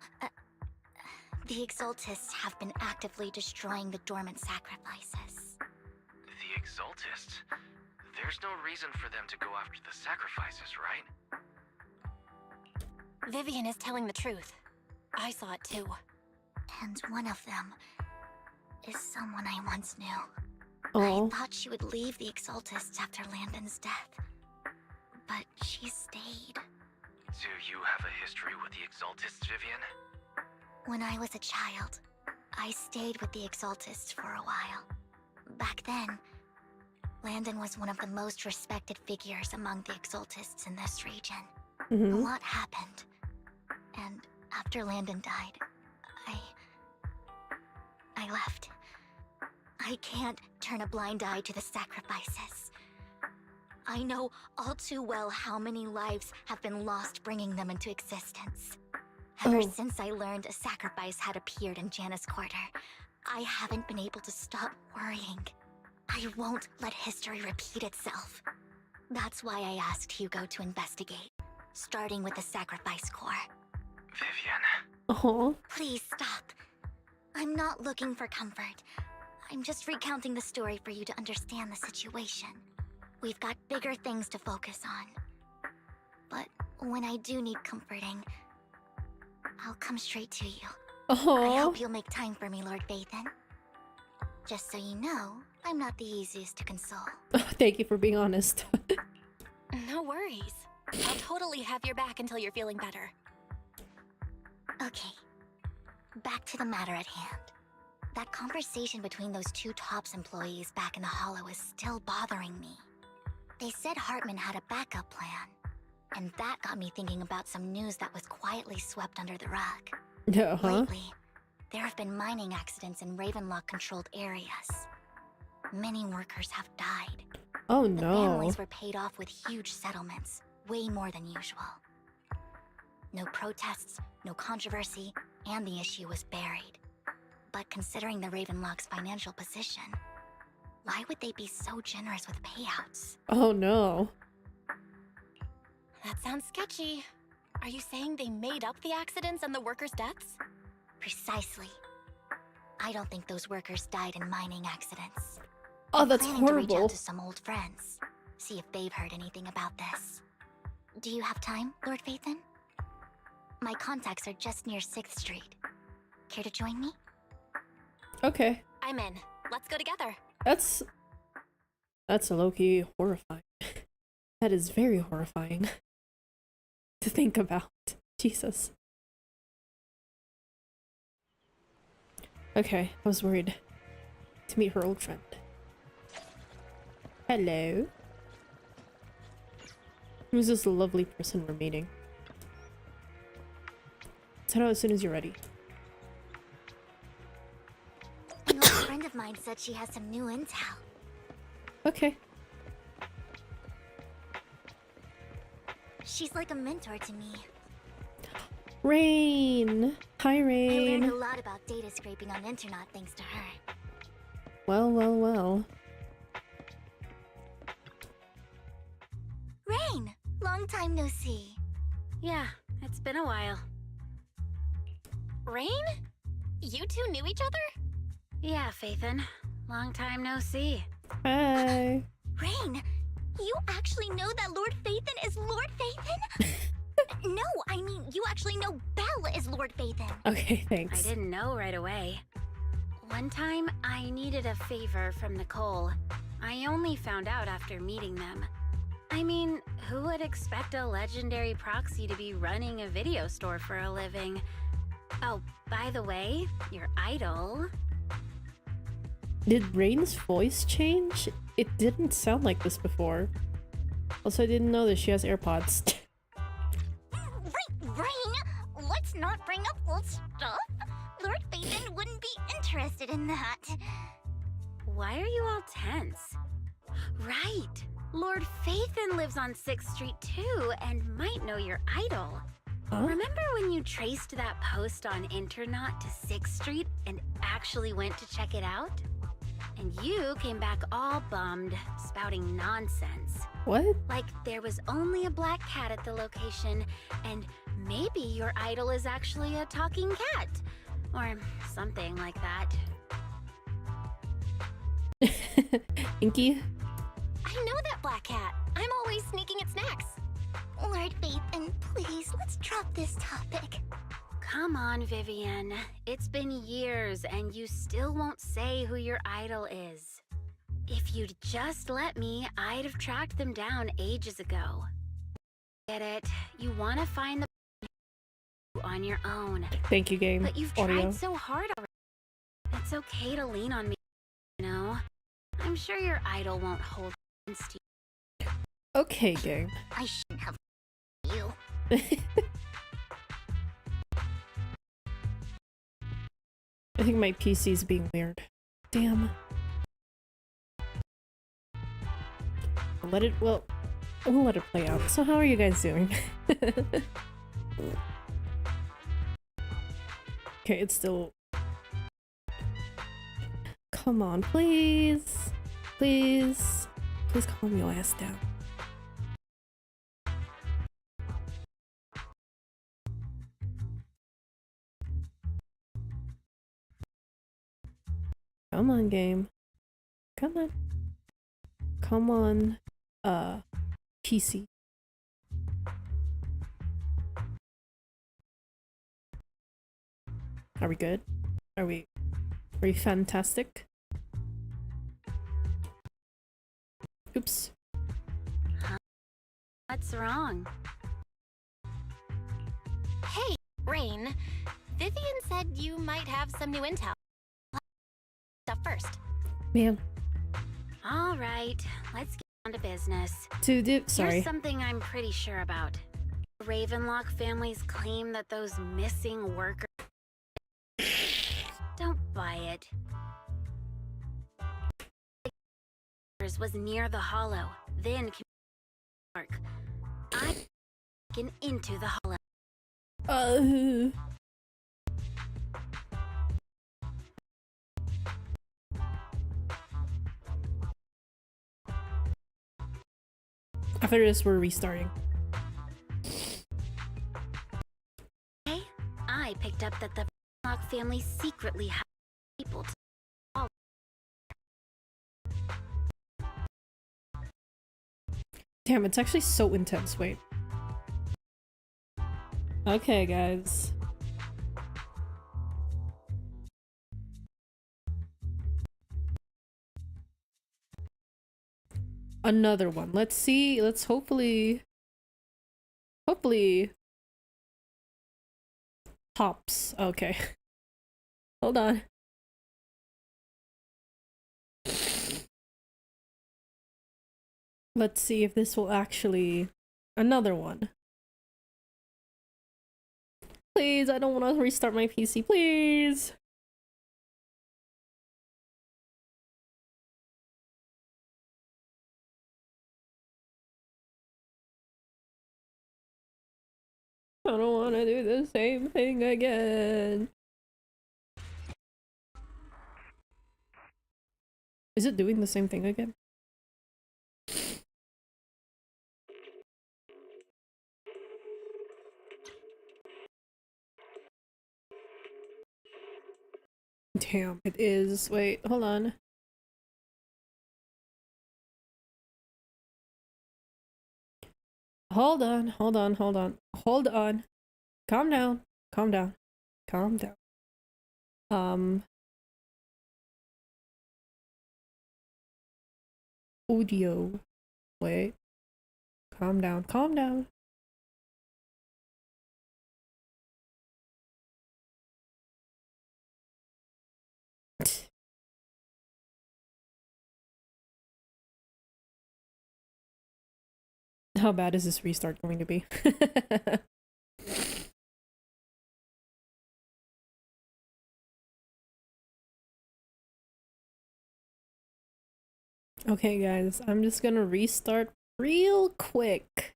the Exaltists have been actively destroying the dormant sacrifices. The Exaltists? There's no reason for them to go after the sacrifices, right? Vivian is telling the truth. I saw it too. And one of them is someone I once knew. Oh. I thought she would leave the Exaltists after Landon's death. But she stayed. Do you have a history with the Exaltists, Vivian? When I was a child, I stayed with the Exaltists for a while. Back then, Landon was one of the most respected figures among the Exaltists in this region. A lot happened. And after Landon died, I left. I can't turn a blind eye to the sacrifices. I know all too well how many lives have been lost bringing them into existence. Ever since I learned a sacrifice had appeared in Janus Quarter, I haven't been able to stop worrying. I won't let history repeat itself. That's why I asked Hugo to investigate, starting with the Sacrifice Corps. Vivian. Please stop. I'm not looking for comfort. I'm just recounting the story for you to understand the situation. We've got bigger things to focus on. But when I do need comforting, I'll come straight to you. I hope you'll make time for me, Lord Vathan. Just so you know, I'm not the easiest to console. Thank you for being honest. No worries. I'll totally have your back until you're feeling better. Okay, back to the matter at hand. That conversation between those two TOPS employees back in the hollow is still bothering me. They said Hartman had a backup plan, and that got me thinking about some news that was quietly swept under the rug. Lately, there have been mining accidents in Ravenlock-controlled areas. Many workers have died. Oh The no. families were paid off with huge settlements, way more than usual. No protests, no controversy, and the issue was buried. But considering the Ravenlock's financial position, why would they be so generous with payouts? Oh no. That sounds sketchy. Are you saying they made up the accidents and the workers' deaths? Precisely. I don't think those workers died in mining accidents. Oh, I'm that's planning to reach horrible. out to some old friends, see if they've heard anything about this. Do you have time, Lord Phaethon? My contacts are just near 6th Street. Care to join me? Okay. I'm in. Let's go together. That's a low-key horrifying. That is very horrifying to think about. Jesus. Okay, I was worried to meet her old friend. Hello. Who's this lovely person we're meeting? Tell us as soon as you're ready. An old friend of mine said she has some new intel. Okay. She's like a mentor to me. Rain! Hi, I learned Rain. a lot about data scraping on internet thanks to her. Well, well, well. Rain! Long time no see. Yeah, it's been a while. Rain? You two knew each other? Yeah, Phaethon. Long time no see. Hi. Rain! You actually know that Lord Phaethon is Lord Phaethon? No, I mean, you actually know Belle is Lord Phaethon. Okay, thanks. I didn't know right away. One time, I needed a favor from Nicole. I only found out after meeting them. I mean, who would expect a legendary proxy to be running a video store for a living? Oh, by the way, your idol... Did Rain's voice change? It didn't sound like this before. Also, I didn't know that she has AirPods. Rain, let's not bring up old stuff. Lord Phaethon wouldn't be interested in that. Why are you all tense? Right! Lord Phaethon lives on 6th Street too, and might know your idol. Huh? Remember when you traced that post on Internet to 6th Street and actually went to check it out? And you came back all bummed, spouting nonsense. What? Like there was only a black cat at the location, and maybe your idol is actually a talking cat. Or something like that. Inky? I know that black cat. I'm always sneaking at snacks. Lord Phaethon, please, let's drop this topic. Come on, Vivian. It's been years and you still won't say who your idol is. If you'd just let me, I'd have tracked them down ages ago. Get it? You want to find the on your own. Thank you, game. But you've Audio. tried so hard already. It's okay to lean on me, you know? I'm sure your idol won't hold against you. Okay, game. I shouldn't have you. I think my PC's being weird. Damn. We'll let it play out. So how are you guys doing? Okay, it's still... Come on, please. Please. Please calm your ass down. Come on, game. Come on. Come on, PC. Are we good? Are we fantastic? Oops. What's wrong? Hey, Rain. Vivian said you might have some new intel. Stuff first. Man. All right, let's get on to business. Sorry. Here's something I'm pretty sure about. Ravenlock families claim that those missing workers... Don't buy it. ...was near the Hollow, then Park. I get into the Hollow. After this, we're restarting. Hey, I picked up that the Ravenlock family secretly had people to... Damn, it's actually so intense. Wait. Okay, guys. Another one. Let's see. Let's hopefully tops. Okay. Hold on. Let's see if this will actually... Another one. Please, I don't want to restart my PC, please! I don't want to do the same thing again. Is it doing the same thing again? Damn, it is. Wait, hold on. Hold on, hold on, hold on. Hold on. Calm down. Calm down. Calm down. Audio. Wait. Calm down. Calm down. How bad is this restart going to be? Okay, guys, I'm just gonna restart real quick.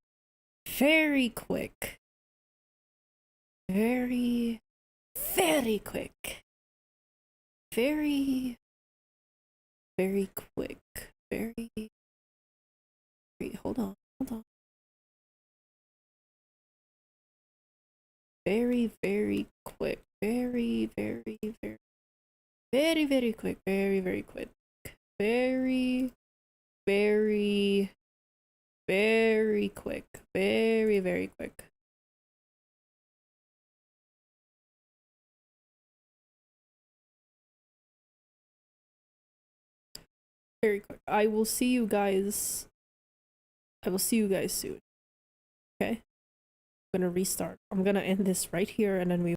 Very quick. Very quick. Very quick. Hold on. Very quick. Very quick. Very quick. Very quick. Very quick. Very quick. I will see you guys soon. Okay? I'm gonna restart. I'm gonna end this right here and then we